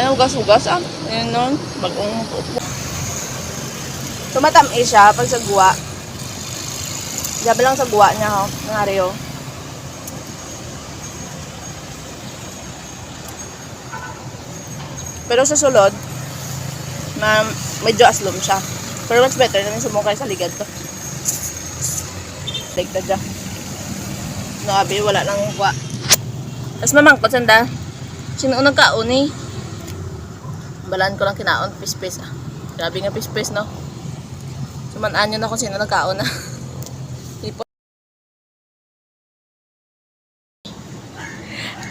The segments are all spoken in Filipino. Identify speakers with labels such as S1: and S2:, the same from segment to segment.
S1: May ugas-ugas ah. Ayun nun. Bagong upo. Tumatamis siya pag sa guwa. Gabi lang sa guwa niya ho. Nangyari ho. Pero sa sulod, medyo aslom siya. Pero much better na sumukay sa ligad to. Ligda dyan. No, abi, wala nang kuha. Tapos mamangkot sanda. Sino unang kaon eh? Balaan ko lang kinaon. Pis-pis ah. Grabe nga pis-pis no. Sumanaan nyo na kung sino nagkaon na.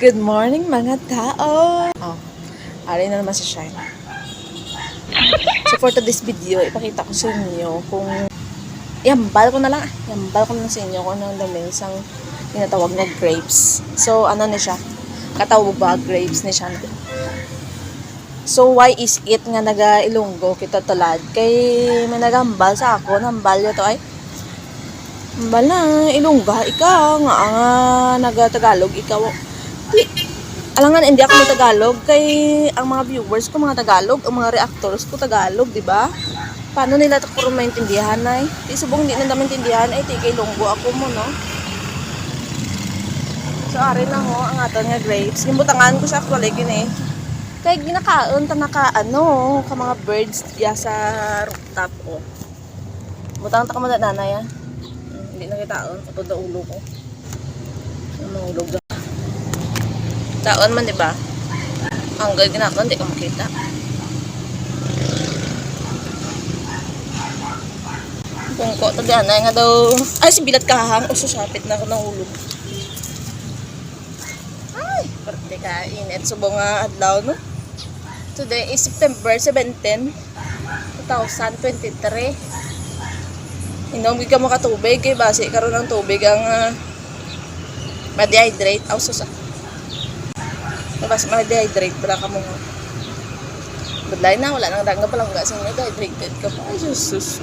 S1: Good morning mga tao! Oh, ari na naman si Shine. So for today's video, ipakita ko sa inyo kung yambal ko na lang sa inyo kung anong lamin isang tinatawag na grapes. So ano na siya? Katawag ba grapes ni siya? So why is it nga naga Ilonggo kita tulad? Kay may nagambal sa ako, nambal to ay hambal na Ilongga, ikaw nga naga Tagalog, ikaw alangan hindi ako ng Tagalog kay ang mga viewers ko mga Tagalog, ang mga reactors ko Tagalog, di ba? Paano nila ito puro maintindihan ay? Di subong hindi na maintindihan ay tigay Ilonggo ako mo no. So ari na ho ang aton nga grapes. Gimbutangan ko siya actually gini. Kay ginakaon ta naka ano ka mga birds diya sa rooftop ko. Butang ta ka man nanay ah. Hindi na kitaon kapag ulo ko. Ang ulog. Taon man, di ba? Ang ginagawa, hindi ko makita. Kung ko, tagaan na nga daw. Ay, si Bilat kahang. O, susapit na ako ng ulo. Ay, parte ka. Init. Subong nga adlaw, no? Today is September 17, 2023. Inom ka mo katubig. Kaya basi, karoon ng tubig ang ma-dehydrate. Aw, susa. Mas ma-dehydrate pala ka mo. Badlay na, wala nang rangga palang ga. Sino dehydrated ka pa. Ay, sus.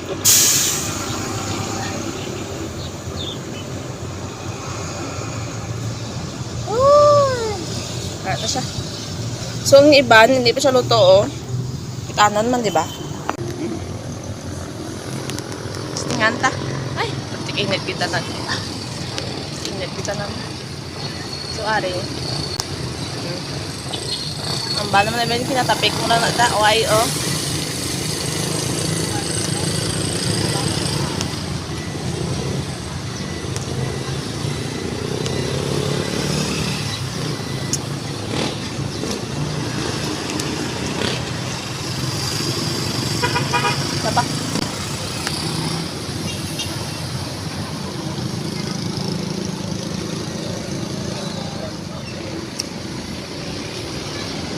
S1: Kaya siya. So, ang iban, hindi pa siya luto, oh. Itanan man, di ba? Tingnan ta. Ay, init kita na. Init kita na. So, ari. Ang bala mo na ba yung pinatapik mo na nata o ay o baba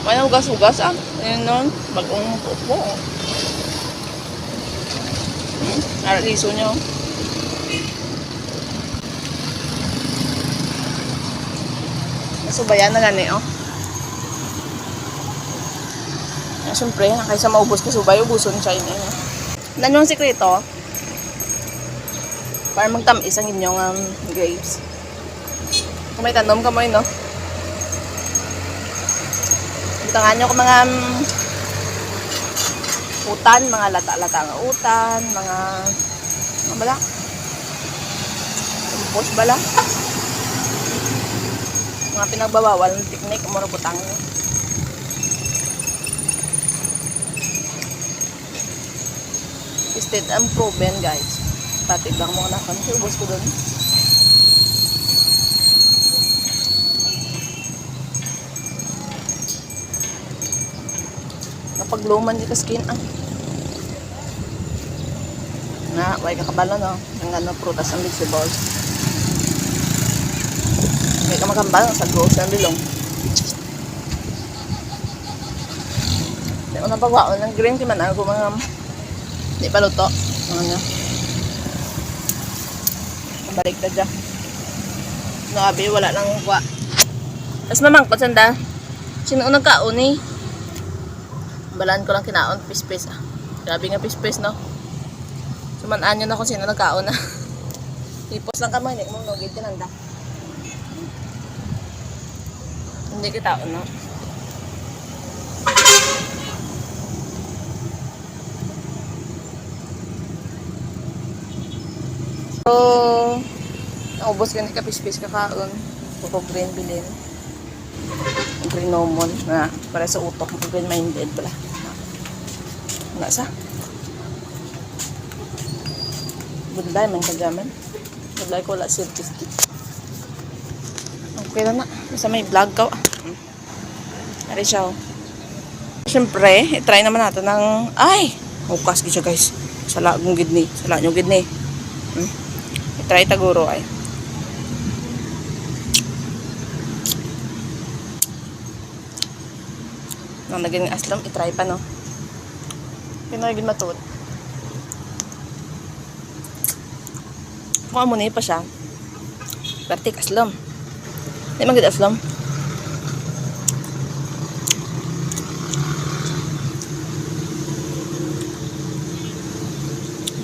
S1: may ugas-ugas ah. Ayun nun. Bagong upo. Araliso nyo. Nasubayan na gani oh. Siyempre, kaysa maubos ka subay, ubuson siya yun. Ano yung sikreto? Para magtamis ang inyong grapes. Kung may tanom ka mo yun, no? Butangan nyo ko mga utan, mga lata-lata ng utan, mga bala? Kompos bala? Mga pinagbabawal ng teknik, umuro butang nyo. Tested and proven guys. Patig lang mo na kami. Ubos ko dun. Pagluman di ka skin ah. Na, way kakabalo no. Ang ano prutas ang vegetables. May ka makambal sa gross ng bilong. Di ko na pagwaon ng green kaya man ako mga di pa luto. Ano nyo. Balik na dyan. No, abi, wala nang kuha. Tapos mamangkot sanda. Sino unang kaon eh? Balaan ko lang kinaon, pis-pis ah. Grabe nga pis-pis no. Sumanaan nyo na kung sino nagkaon na. Ipos lang ka mo, hindi mo nugid tinanda. Hindi kita no. naubos ka ni kapispis kakaon. Puro green bilin. Green nomon na para sa utok. Green minded pala. Nasa? Budlay man kagaman. Budlay ko wala certificate. Okay na na. Basta may vlog ka. Ari siya. Siyempre, try naman natin ng... Ay! Hukas siya guys. Sala kong gidni. Sala nyo gidni. I-try taguro ay. Nang naging aslam, i-try pa no. Pinagin matut. Kung amo na pa siya. Pertik aslam. Hindi magiging aslam.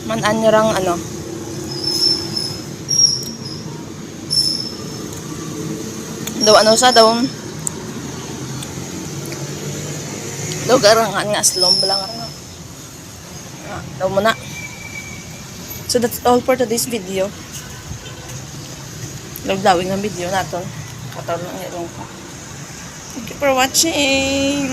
S1: Manan nyo rang ano. Daw ano sa daw. Daw garangan nga aslom. Balang nga. Daw mo na. So that's all for today's video. Lawlawing ang video natin. Katawag ng hirong ko. Thank you for watching.